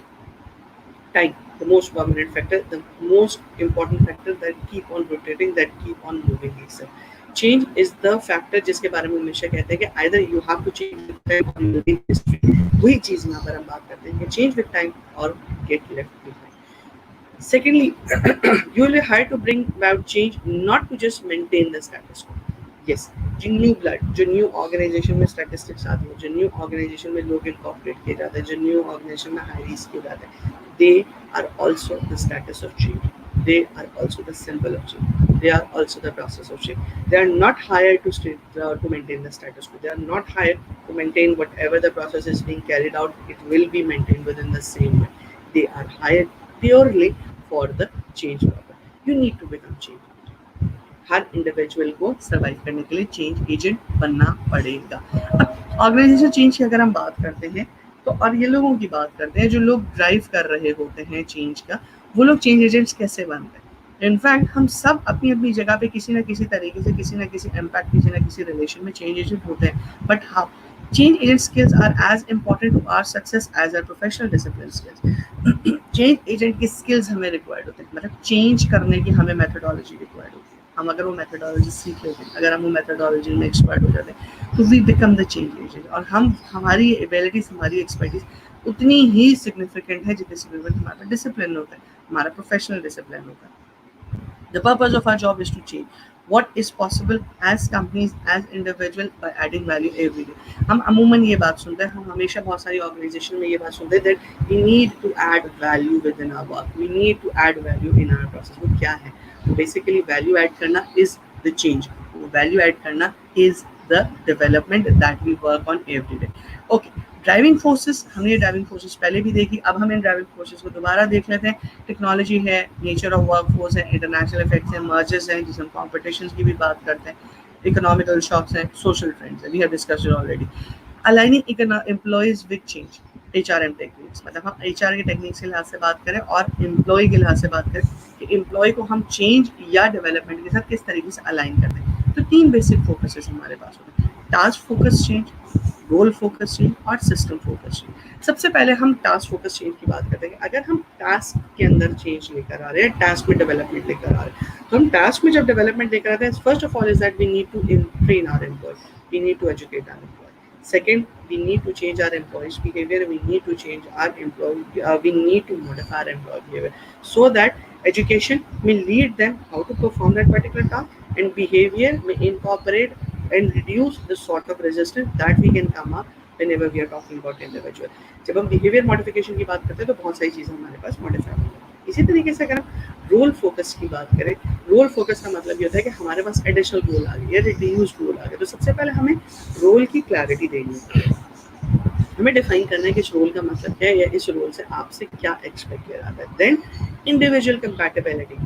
Time, the most permanent factor, the most important factor that keep on rotating, that keep on moving itself. Change is the factor जिसके बारे में हमेशा कहते हैं कि either you have to change with time or you will be history. वही चीज़ यहाँ पर हम बात करते हैं कि change with time or get left behind. Secondly, you will be hired to bring about change, not to just maintain the status quo. Yes, जो new blood, जो न्यू ऑर्गेनाइजेशन में स्टैटिस्टिक्स आती है, जो न्यू ऑर्गेनाइजेशन में लोग incorporate किए जाते हैं, जो न्यू ऑर्गेनाइजेशन में हायरीज किए जाते हैं, they are also the status of change, they are also the symbol of change, they are also the process of change. They are not hired to maintain the status quo. They are not hired to maintain whatever the process is being carried out, it will be maintained within the same way. They are hired purely for the change purpose. You need to become change. Her individual को survive करने के लिए change agent बनना पड़ेगा। अब organisation change की अगर हम बात करते हैं तो, और ये लोगों की बात करते हैं जो लोग ड्राइव कर रहे होते हैं चेंज का, वो लोग चेंज एजेंट्स कैसे बनते हैं? इनफैक्ट हम सब अपनी अपनी जगह पे किसी ना किसी तरीके से, किसी ना किसी इम्पैक्ट, किसी ना किसी रिलेशन में चेंज एजेंट होते हैं। बट हाँ, change agent skills are as important to our success as our professional discipline skills. Change agent की स्किल्स हमें रिक्वायर्ड होते हैं, मतलब चेंज करने की हमें मेथडोलॉजी रिक्वायर्ड होती है। हम अगर वो मेथडोलॉजी सीख लेते हैं, अगर हम वो मेथडोलॉजी में एक्सपर्ट हो जाते हैं, तो we become the change agent. और हम हमारी एबिलिटीज, हमारी एक्सपर्टीज उतनी ही सिग्निफिकेंट है जितनी सिग्निफिकेंट हमारा डिसिप्लिन होता है, हमारा प्रोफेशनल डिसिप्लिन होता है। The purpose of our job is to change what is possible as companies, as individual by adding value every day. हम अमूमन ये बात सुनते हैं, हम हमेशा बहुत सारी ऑर्गेनाइजेशन में ये बात सुनते हैं that we need to add value within our work, we need to add value in our process. वो क्या है? तो basically value add करना is the change. वो value add करना is the development that we work on every day. Okay. Driving forces, हमने ये driving forces पहले भी देखी, अब हम इन ड्राइविंग फोर्सेस को दोबारा देख लेते हैं। टेक्नोलॉजी है, नेचर ऑफ वर्क फोर्स है, इंटरनेशनल इफेक्ट्स हैं, मर्जर्स हैं, जिसमें कॉम्पिटिशन की भी बात करते हैं, इकोनॉमिकल शॉक्स हैं, सोशल ट्रेंड्स हैं, we have discussed already. Aligning employees with change, HRM techniques, मतलब हम एचआर के टेक्निक्स के लिहाज से बात करें और एम्प्लॉय के लिहाज से बात करें कि एम्प्लॉय को हम चेंज या डेवलपमेंट के साथ किस तरीके से अलाइन करते हैं। तो तीन बेसिक फोकसेस हमारे पास होते हैं, टास्क फोकस चेंज, गोल फोकस चेंज और सिस्टम फोकस चेंज। सबसे पहले हम टास्क फोकस चेंज की बात करते हैं। अगर हम टास्क के अंदर चेंज लेकर आ रहे हैं, टास्क में डेवलपमेंट लेकर आ रहे हैं, तो हम टास्क में जब डेवलपमेंट लेकर आते हैं, first of all is that we need to train our employ, we need to educate our employ. Second, we need to change our employees' behavior. We need to change our employee. We need to modify our employee behavior so that education will lead them how to perform that particular task, and behavior may incorporate and reduce the sort of resistance that we can come up whenever we are talking about individual. जब हम behavior modification की बात करते हैं तो बहुत सारी चीज़ें हमारे पास modify होती हैं। इसी तरीके से अगर हम रोल फोकस की बात करें, रोल फोकस का मतलब ये होता है कि हमारे पास एडिशनल रोल आ गया, रिड्यूस्ड रोल आ गया। तो सबसे पहले हमें रोल की क्लैरिटी देनी है, हमें डिफाइन करना है कि इस रोल का मतलब क्या है या इस रोल से आपसे क्या एक्सपेक्ट किया जाता है। देन इंडिविजुअल कंपैटिबिलिटी,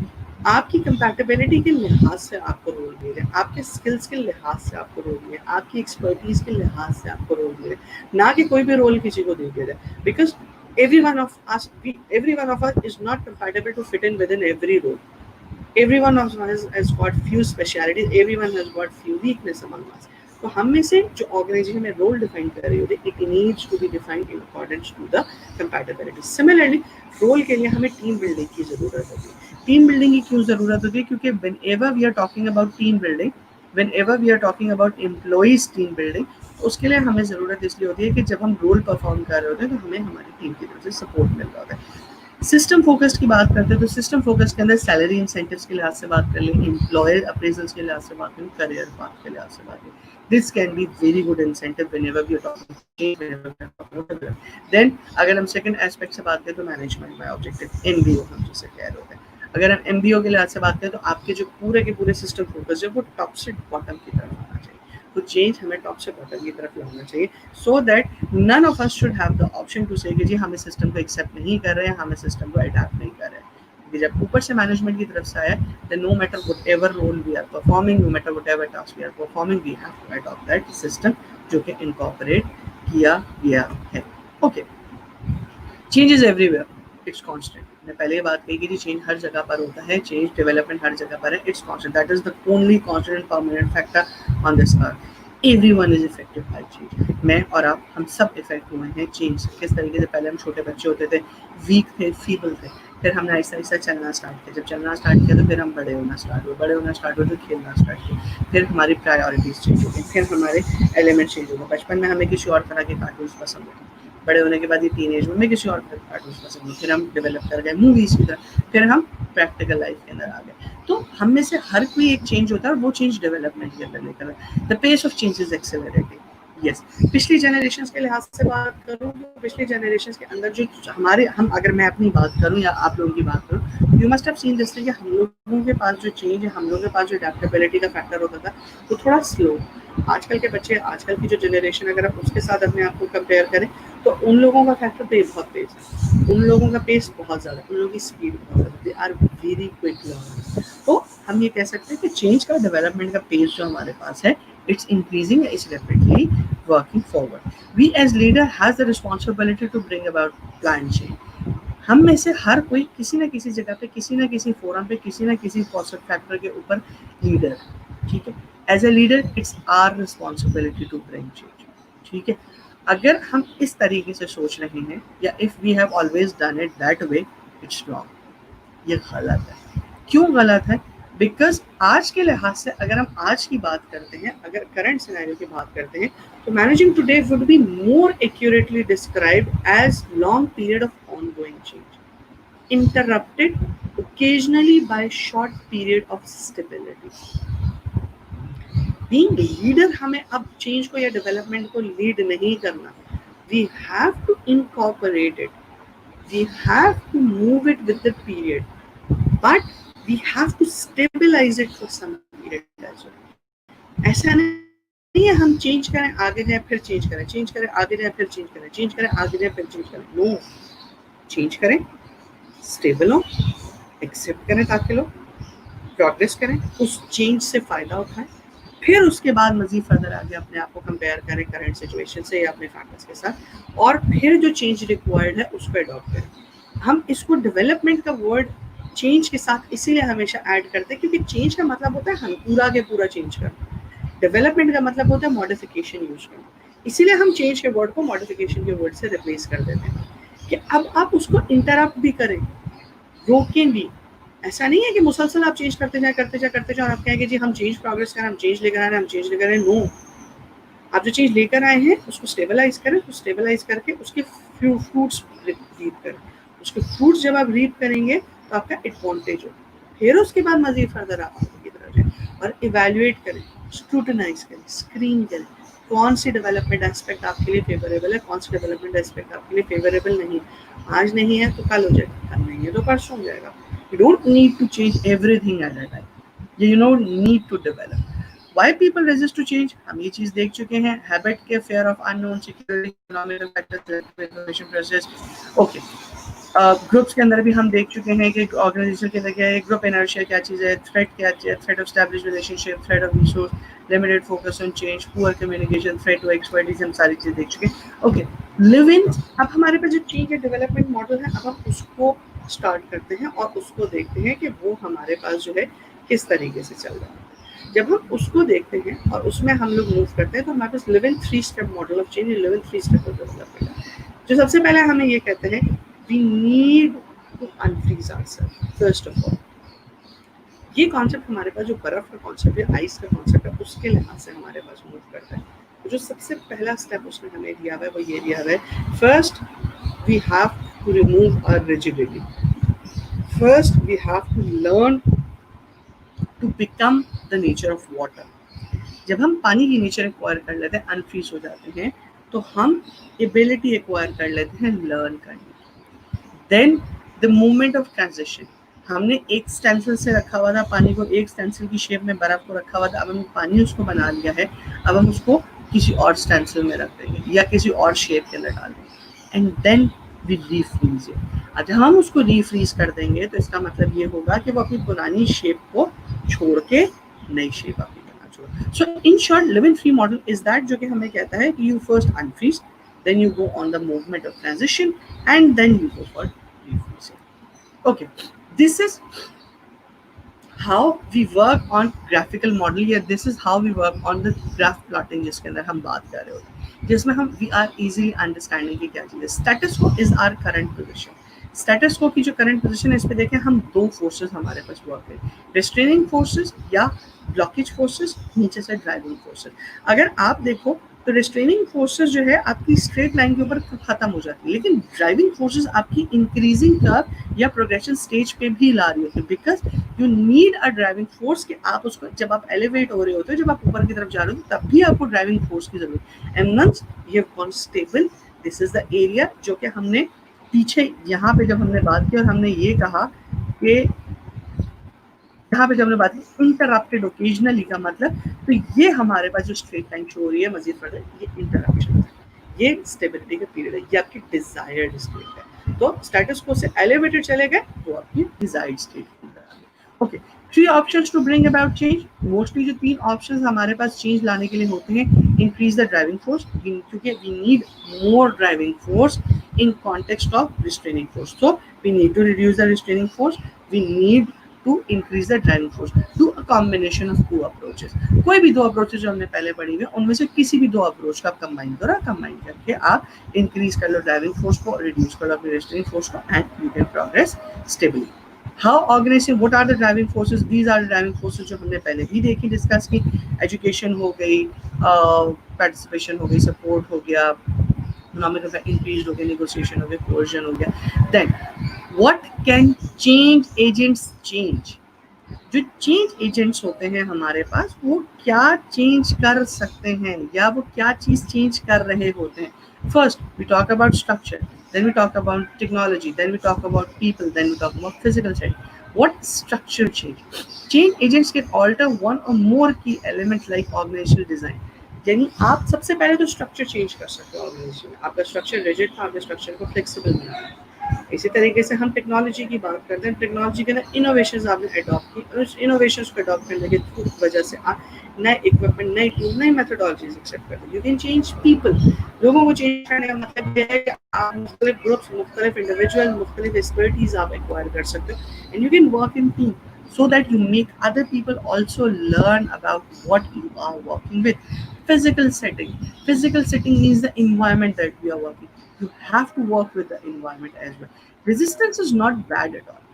आपकी कंपैटिबिलिटी के लिहाज से आपको रोल दे रहे हैं, आपके स्किल्स के लिहाज से आपको रोल दे रहे हैं, आपकी एक्सपर्टीज के लिहाज से आपको रोल दे रहे हैं, ना कि कोई भी रोल किसी को दे रहे हैं। Because every one of us is not compatible to fit in within every role. Everyone of us has got few specialities, everyone has got few weakness among us. तो हम में से जो ऑर्गेनाइजेशन में रोल डिफाइन कर रही होती है, it needs to be defined in accordance to the compatibility. Similarly role के लिए हमें टीम बिल्डिंग की जरूरत होती है। टीम बिल्डिंग की क्यों जरूरत होती है? क्योंकि whenever we are talking about team building, whenever we are talking about employees team building, उसके लिए हमें ज़रूरत इसलिए होती है कि जब हम रोल परफॉर्म कर रहे होते हैं तो हमें हमारी टीम की तरफ से सपोर्ट मिल रहा होता है। सिस्टम फोकस की बात करते हैं तो सिस्टम फोकस के अंदर सैलरी इंसेंटिव्स के लिहाज से बात कर लें, एम्प्लॉयर अप्रेजल्स के लिहाज से बात करें, करियर पाथ के लिहाज से बात करें, this can be very good incentive whenever we are talking change, whenever we are talking about development. Then अगर हम सेकंड एस्पेक्ट से बात करें तो मैनेजमेंट बाय ऑब्जेक्टिव, एमबीओ हम जिसे कह रहे होते हैं। अगर हम एमबीओ के लिहाज से बात करें तो आपके जो पूरे के पूरे सिस्टम फोकस है वो टॉप से बॉटम की तरफ आना चाहिए। तो चेंज हमें टॉप से बॉटम की तरफ लाना चाहिए, so that none of us should have the option to say कि जी हम इस सिस्टम को एक्सेप्ट नहीं कर रहे हैं, हम इस सिस्टम को अडैप्ट नहीं कर रहे हैं। क्योंकि जब ऊपर से मैनेजमेंट की तरफ से आया, then no matter whatever role we are performing, no matter whatever task we are performing, we have to adopt that system जो कि इनकॉर्पोरेट किया गया है। Okay, change is everywhere, it's constant. मैं पहले ये बात कही कि चेंज हर जगह पर होता है, चेंज डेवलपमेंट हर जगह पर है, it's constant, that is the only constant and permanent factor on this earth. Everyone is affected by change. मैं और आप, हम सब इफेक्ट हुए हैं चेंज से। किस तरीके से? पहले हम छोटे बच्चे होते थे, वीक थे, फीबल थे, फिर हमने आहिस्ता आहिस्ता चलना स्टार्ट किया, जब चलना स्टार्ट किया तो फिर हम बड़े होना स्टार्ट हुए, बड़े होना स्टार्ट हुए तो खेलना स्टार्ट किया, फिर हमारी प्रायोरिटीज़ चेंज हो गई, फिर हमारे एलिमेंट चेंज हो गए। बचपन में हमें किसी और तरह के कार्टून्स पसंद होते, बड़े होने के बाद ये टीनेज में हमें किसी और तरह के कार्टून्स पसंद हुए, फिर हम डेवलप कर गए मूवीज़ की तरह, फिर हम प्रैक्टिकल लाइफ के अंदर आ गए। तो हम में से हर कोई एक चेंज होता है और वो चेंज डेवलपमेंट के अंदर लेकर the pace of change is accelerating. Yes, पिछली जनरेशंस के लिहाज से बात करूँ तो पिछली जनरेशंस के अंदर जो हमारे, हम अगर मैं अपनी बात करूँ या आप लोगों की बात करूँ, you must have seen this thing कि हम लोगों के पास जो चेंज है, हम लोगों के पास जो अडेप्टेबिलिटी का फैक्टर होता था वो थोड़ा स्लो। आजकल के बच्चे, आजकल की जो जनरेशन, अगर आप उसके साथ अपने आप को कंपेयर करें तो उन लोगों का फैक्टर पेस बहुत तेज है, उन लोगों का पेस बहुत ज़्यादा, उन लोगों की स्पीड बहुत ज़्यादा, they are very quick learner. तो हम ये कह सकते हैं कि चेंज का, डेवलपमेंट का पेस जो हमारे पास है, it's increasing, it's rapidly working forward. We as leader has the responsibility to bring about planned change. हम में से हर कोई किसी न किसी जगह पे, किसी न किसी फोरम पे, किसी न किसी कॉन्सेप्ट फैक्टर के ऊपर लीडर, ठीक है। As a leader it's our responsibility to bring change, ठीक है। अगर हम इस तरीके से सोच रहे हैं या if we have always done it that way, it's wrong, ये गलत है। क्यों गलत है? बिकॉज आज के लिहाज से अगर हम आज की बात करते हैं, अगर करंट सिनेरियो की बात करते हैं, तो managing today would be more accurately described as long period of ongoing change, interrupted occasionally by short period of stability. Being leader हमें अब चेंज को या डेवलपमेंट को लीड नहीं करना, we have to incorporate it, we have to move it with the period, but we have to stabilize it for some period as well. ऐसा नहीं है हम चेंज करें आगे जाए फिर चेंज करें, चेंज करें आगे जाए फिर चेंज करें, चेंज करें आगे जाए फिर चेंज करें। नो, चेंज करें, स्टेबल हो, एक्सेप्ट करें ताकि लोग प्रोग्रेस करें, उस चेंज से फ़ायदा उठाएं, फिर उसके बाद मज़ीद फर्दर आगे अपने आप को कंपेयर करें करंट सिचुएशन से या अपने फैक्टर्स के साथ, और फिर जो चेंज रिक्वायर्ड है उसको अडॉप्ट करें। हम इसको डेवलपमेंट का वर्ड चेंज के साथ इसीलिए हमेशा ऐड करते हैं क्योंकि चेंज का मतलब होता है हम पूरा के पूरा चेंज करना, डेवलपमेंट का मतलब होता है मॉडिफिकेशन यूज करना। इसीलिए हम चेंज के वर्ड को मॉडिफिकेशन के वर्ड से रिप्लेस कर देते हैं कि अब आप उसको इंटरप्ट भी करें, रोकें भी। ऐसा नहीं है कि मुसलसल आप चेंज करते जाए और आप कहेंगे जी हम चेंज प्रोग्रेस करें, हम चेंज लेकर आ रहे हैं, हम चेंज लेकर आ रहे हैं। नो, आप जो चेंज लेकर आए हैं उसको स्टेबलाइज करें, तो स्टेबलाइज करके उसके फ्रूट्स रीप करें। उसके फ्रूट्स जब आप रीप करेंगे तो आपका एडवांटेज हो, फिर उसके बाद मजीद फर्दर आप आगे की तरफ जाए और इवेल्युएट करें, स्क्रूटनाइज करें, स्क्रीन करें कौन सी डेवलपमेंट एस्पेक्ट आपके लिए फेवरेबल है, कौन सी डेवलपमेंट एस्पेक्ट आपके लिए फेवरेबल नहीं है। आज नहीं है तो कल हो जाएगा, कल नहीं है तो परसों हो जाएगा। You don't need to change everything at a time. You don't need to develop. Why people resist to change? हम ये चीज़ देख चुके हैं, habit के fear of unknown, security, economic factors, information process. Okay. Groups के अंदर भी हम देख चुके हैं कि ऑर्गेनाइजेशन के अंदर क्या है, ग्रुप इनर्शिया क्या चीज़ है, थ्रेट क्या है, threat of establish relationship, threat of resource, limited focus on change, poor communication, threat to expertise, हम सारी चीज़ देख चुके हैं। ओके, लिव इन, अब हमारे पास जो चेंज है डेवलपमेंट मॉडल है, अब हम उसको स्टार्ट करते हैं और उसको देखते हैं कि वो हमारे पास जो है किस तरीके से चल रहा है। जब हम उसको देखते हैं और उसमें हम लोग मूव करते हैं तो हमारे पास Lewin 3 step model of change, Lewin 3 step of development है। जो सबसे पहले हमें ये कहते हैं we need to unfreeze ourselves first of all। ये कॉन्सेप्ट हमारे पास जो बर्फ का कॉन्सेप्ट है, आइस का कॉन्सेप्ट है, उसके लिहाज से हमारे पास मूव करता है। तो जो सबसे पहला स्टेप उसने हमें दिया हुआ है वो ये दिया हुआ है, first we have to remove our rigidity, first we have to learn to become the nature of water. जब हम पानी की नेचर एक्वायर कर लेते हैं, अनफ्रीज हो जाते हैं, तो हम एबिलिटी एक्वायर कर लेते हैं लर्न करने। Then the moment of transition, हमने एक स्टेंसिल से रखा हुआ था पानी को, एक स्टेंसिल की शेप में बर्फ को रखा हुआ था, अब हम पानी उसको बना लिया है, अब हम उसको किसी और स्टेंसिल में रख देंगे या किसी और शेप के अंदर डाल देंगे, एंड देन वी रीफ्रीज इट। जब हम उसको रीफ्रीज कर देंगे तो इसका मतलब ये होगा कि वो अपनी पुरानी शेप को छोड़ के नई शेप अपनी बना छोड़। So in short, Lewin three model is that, जो कि हमें कहता है कि you first unfreeze, then you go on the movement of transition, and then you go for refreezing. Okay, this is how we work on graphical model, या this is how we work on the graph plotting जिसके अंदर हम बात कर रहे होते हैं, जिसमें हम we are easily understanding कि क्या चीज़ है। Status quo is our current position। Status को की जो करंट पोजीशन है, इस पे देखें हम 2 फोर्सेस हमारे पास वर्क है, रिस्ट्रेनिंग फोर्सेस या ब्लॉकेज फोर्सेस, नीचे से ड्राइविंग फोर्सेस। अगर आप देखो तो रिस्ट्रेनिंग फोर्सेस जो है आपकी स्ट्रेट लाइन के ऊपर खत्म हो जाती है, लेकिन ड्राइविंग फोर्सेस आपकी इंक्रीजिंग कर्व या प्रोग्रेशन स्टेज पे भी ला रही होती है, because you need a driving force कि आप उसको, जब आप एलिवेट हो रहे होते हो, जब आप ऊपर की तरफ जा रहे हो, तब भी आपको ड्राइविंग फोर्स की जरूरत है। And once you have gone stable, this is the area जो कि हमने पीछे यहाँ पे जब हमने बात की और हमने ये कहा कि यहाँ पे जब हमने बात की इंटरप्टेड ओकेजनली का मतलब, तो ये हमारे पास जो स्ट्रेट लाइन शो हो रही है मजीद फर्दर, ये इंटरप्शन है, ये स्टेबिलिटी का पीरियड है, ये आपकी डिजायर्ड स्टेट है। तो स्टेटस को से एलिवेटेड चले गए तो आपकी डिजायर्ड स्टेट के अंदर आ गए। Okay, 3 options to bring about change. Mostly जो 3 ऑप्शंस हमारे पास चेंज लाने के लिए होते हैं, इंक्रीज द ड्राइविंग फोर्स, क्योंकि we need more driving force in context of restraining force, so we need to reduce the restraining force, we need to increase the driving force. Do a combination of two approaches. कोई भी दो approaches जो हमने पहले पढ़ी हुई उनमें से किसी भी दो अप्रोच का आप कंबाइन करो, कंबाइन करके आप इंक्रीज कर लो ड्राइविंग फोर्स को, रिड्यूस कर लो अपनी रेस्ट्रेनिंग फोर्स को, and you can progress stably. How organisation, what are the driving forces? These are the driving forces जो हमने पहले भी देखी, डिस्कस की. एजुकेशन हो गई, पार्टिसिपेशन हो गई, सपोर्ट हो गया, इकोनॉमिक इफेक्ट इंक्रीज हो गया, नेगोशिएशन हो गया, कोर्जन हो गया. Then what can change agents change? जो चेंज एजेंट्स होते हैं हमारे पास, वो क्या चेंज कर सकते हैं या वो क्या चीज चेंज कर रहे होते हैं? First we talk about structure, then we talk about technology, then we talk about people, then we talk about physical change. What structural change? Change agents can alter one or more key elements like organizational design. यानी आप सबसे पहले तो structure change कर सकते हो organisation में. आपका स्ट्रक्चर रिजिड था, आपके स्ट्रक्चर को फ्लेक्सिबल बनाना. इसी तरीके से हम टेक्नोलॉजी की बात करते हैं. टेक्नोलॉजी के ना इनोवेशंस आपने अडॉप्ट की, और उस इनोवेशंस को अडॉप्ट करने की वजह से आप नए इक्विपमेंट, नई टूल, नई मेथोडोलॉजीज एक्सेप्ट करते हैं. You can change people. लोगों को चेंज करने का मतलब ये है कि आप मुख्तलिफ ग्रुप्स, मुख्तलिफ इंडिविजुअल, मुख्तलिफ एक्सपर्टीज आप एक्वायर कर सकते हो, and you can work in team so that you make other people also learn about what you are working with. Physical setting. Physical setting means the environment that we are working. You have to work with the environment as well. Resistance is not bad at all.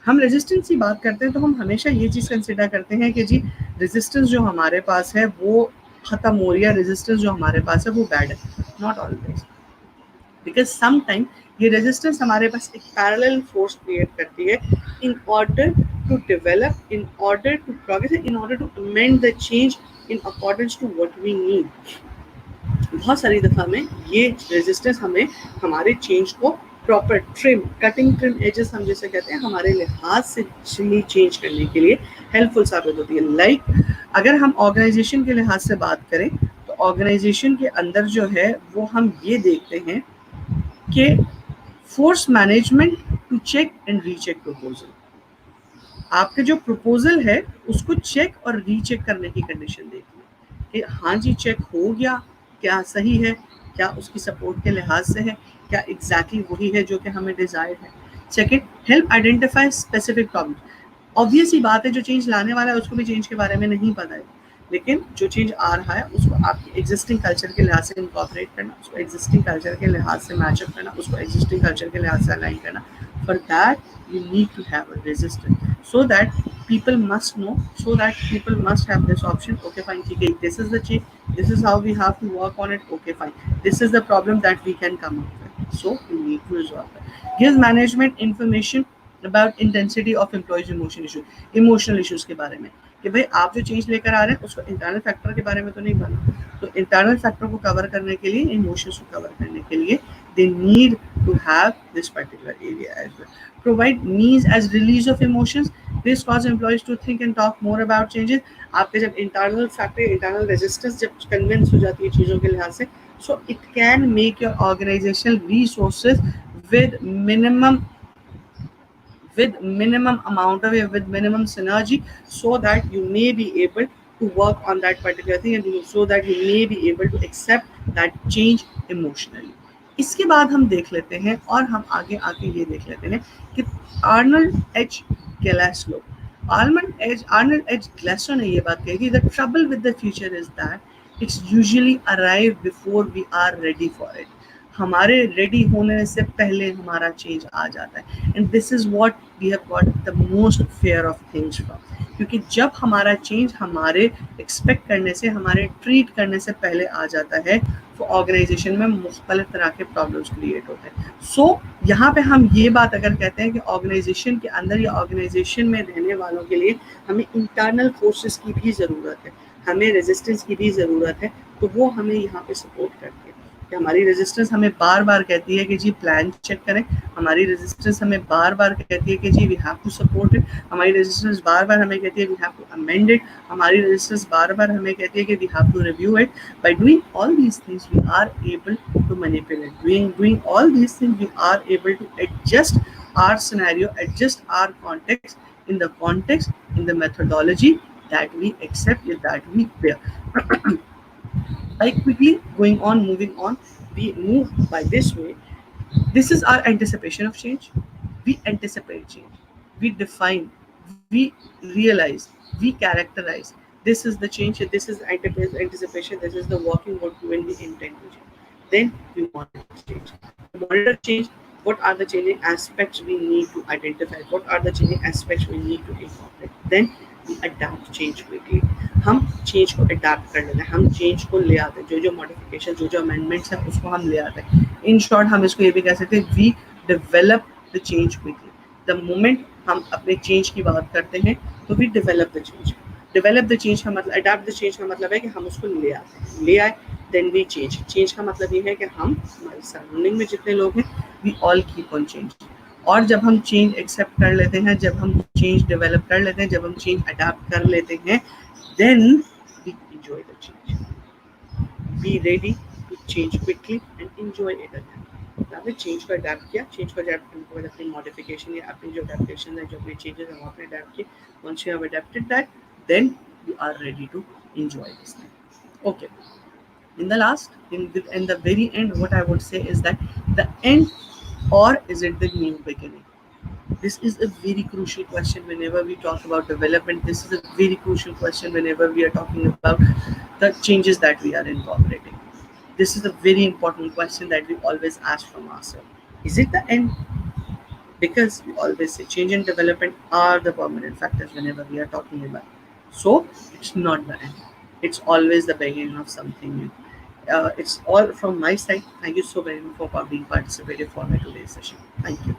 हम resistance की बात करते हैं तो हम हमेशा ये चीज़ consider करते हैं कि जी रेजिस्टेंस जो हमारे पास है वो ख़त्म हो रही है, रेजिस्टेंस जो हमारे पास है वो बैड है. Not always, because some time ये रेजिस्टेंस हमारे पास एक पैरेलल फोर्स क्रिएट करती है in order to develop, in order to progress, in order to amend the change in accordance to what we need. बहुत सारी दफ़ा में ये रेजिस्टेंस हमें हमारे चेंज को proper trim, cutting trim edges हम जैसे कहते हैं, हमारे लिहाज से चेंज करने के लिए हेल्पफुल साबित होती है. लाइक अगर हम ऑर्गेनाइजेशन के लिहाज से बात करें तो ऑर्गेनाइजेशन के अंदर जो है वो हम ये देखते हैं कि force management to check and recheck proposal. आपके जो प्रपोजल है उसको चेक और रीचेक करने की कंडीशन देखनी कि हाँ जी चेक हो गया, क्या सही है, क्या उसकी सपोर्ट के लिहाज से है, क्या एग्जैक्टली वही है जो कि हमें डिजायर है. Second, help identify specific problem. Obvious ही बात है जो चेंज लाने वाला है उसको भी चेंज के बारे में नहीं पता है, लेकिन जो चेंज आ रहा है उसको आपके एग्जिस्टिंग कल्चर के लिहाज से इनकॉर्पोरेट करना, उसको एग्जिस्टिंग कल्चर के लिहाज से मैचअप करना, उसको एग्जिस्टिंग कल्चर के लिहाज से अलाइन करना. For that you need to have a resistance so that people must know, so that people must have this option. Okay fine, ठीक है, this is the change, this is how we have to work on it. Okay fine, this is the problem that we can come up with, so we need to resolve it. Gives management information about intensity of employees emotional issues के बारे में कि भाई आप जो change लेकर आ रहे हैं उसको इंटरनल फैक्टर के बारे में तो नहीं करना, तो इंटरनल फैक्टर को कवर करने के लिए, इमोशंस को कवर करने के लिए they need to have this particular area as well. Provide means as release of emotions. This cause employees to think and talk more about changes. आपके जब इंटरनल फैक्टर, इंटरनल रेजिस्टेंस जब convince हो जाती है चीज़ों के लिहाज से, so it can make your organizational resources with minimum amount of, with minimum synergy, so that you may be able to work on that particular thing, and so that you may be able to accept that change emotionally. इसके बाद हम देख लेते हैं और हम आगे आके ये देख लेते हैं कि आर्नल्ड एच ग्लासो ने ये बात कही कि the trouble with the future is that it's usually arrive before we are ready for it. हमारे रेडी होने से पहले हमारा चेंज आ जाता है, and this is what we have got the most fair of things from. क्योंकि जब हमारा चेंज हमारे एक्सपेक्ट करने से, हमारे ट्रीट करने से पहले आ जाता है, तो ऑर्गेनाइजेशन में मुख्तलिफ तरह के प्रॉब्लम्स क्रिएट होते हैं. सो यहाँ पे हम ये बात अगर कहते हैं कि ऑर्गेनाइजेशन के अंदर या ऑर्गेनाइजेशन में रहने वालों के लिए हमें इंटरनल फोर्सेस की भी ज़रूरत है, हमें रेजिस्टेंस की भी ज़रूरत है, तो वो हमें यहाँ पे सपोर्ट करती है. कि हमारी रेजिस्टेंस हमें बार बार कहती है कि जी प्लान चेक करें, हमारी रेजिस्टेंस हमें बार बार कहती है कि जी we have to support it, हमारी रेजिस्टेंस बार बार हमें कहती है we have to amend it, हमारी रेजिस्टेंस बार बार हमें कहती है कि we have to review it. By doing all these things we are able to manipulate, doing all these things we are able to adjust our scenario, adjust our context, in the methodology that we accept, that we bear. Like quickly moving on, we move by this way. This is our anticipation of change. We anticipate change. We define, we we realize, we characterize, this is the change, this is anticipation, this is the working what when we intend to change. Then we monitor change. To monitor change, what are the changing aspects we need to identify, what are the changing aspects we need to incorporate. Then we adapt change quickly. हम change को adapt कर लेते हैं, हम change को ले आते हैं, जो जो मॉडिफिकेशन जो जो अमेंडमेंट्स हैं उसको हम ले आते हैं. इन शॉर्ट हम इसको ये भी कह सकते हैं, we develop the change quickly. The moment हम अपने चेंज की बात करते हैं तो we develop the change. Develop the change का मतलब, अडाप्ट द चेंज का मतलब है कि हम उसको ले आते हैं, ले आए देन वी चेंज. चेंज का मतलब ये है कि हम, हमारे सराउंडिंग में जितने लोग हैं, we all keep on change. और जब हम चेंज एक्सेप्ट कर लेते हैं, जब हम चेंज डेवलप कर लेते हैं, जब हम चेंज अडाप्ट कर लेते हैं, then we enjoy the change. Be ready to change quickly and enjoy it again. आपने चेंज को अडाप्ट किया, चेंज को अडाप्ट करने के बाद अपनी मॉडिफिकेशन या अपनी जो अडेप्टेशन है, जो अपनी चेंजेस हैं वो आपने अडाप्ट किए. Once you have adapted that, then you are ready to enjoy this thing. Okay. In the last, in the very end, what I would say is that the end, or is it the new beginning? This is a very crucial question whenever we talk about development. This is a very crucial question whenever we are talking about the changes that we are incorporating. This is a very important question that we always ask from ourselves. Is it the end? Because we always say change and development are the permanent factors whenever we are talking about. So it's not the end. It's always the beginning of something new. It's all from my side. Thank you so very much for being participative for my today's session. Thank you.